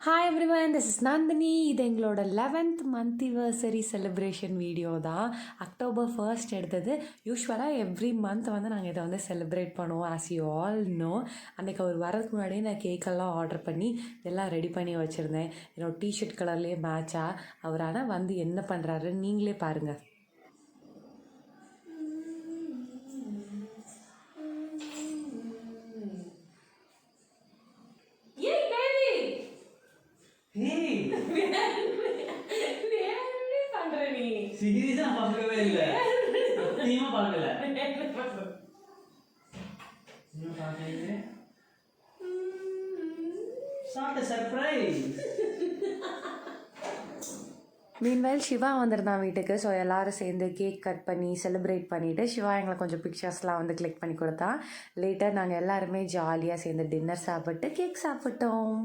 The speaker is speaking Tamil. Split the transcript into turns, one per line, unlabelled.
Hi everyone, this is Nandini. இது எங்களோட 11th மந்த்னிவர்சரி செலிப்ரேஷன் வீடியோ தான். October 1st எடுத்தது. யூஸ்வலாக எவ்ரி மந்த் நாங்கள் இதை செலிப்ரேட் பண்ணுவோம். ஆஸ் யூ ஆல் நோ, அன்றைக்கி அவர் வரதுக்கு முன்னாடியே நான் கேக்கெல்லாம் ஆர்டர் பண்ணி எல்லாம் ரெடி பண்ணி வச்சுருந்தேன். என்னோடய டிஷர்ட் கலர்லேயே மேட்சாக. அவர் ஆனால் என்ன பண்ணுறாருன்னு நீங்களே பாருங்கள்.
சீரியஸா பார்க்கவே இல்ல, சத்தியமா பார்க்கல. Chat surprise.
மீன்வைல் சிவா வந்திருந்தான் வீட்டுக்கு. ஸோ எல்லோரும் சேர்ந்து கேக் கட் பண்ணி செலிப்ரேட் பண்ணிவிட்டு சிவா எங்களை கொஞ்சம் பிக்சர்ஸ்லாம் கிளிக் பண்ணி கொடுத்தான். லேட்டர் நாங்கள் எல்லாருமே ஜாலியாக சேர்ந்து டின்னர் சாப்பிட்டு கேக் சாப்பிட்டோம்.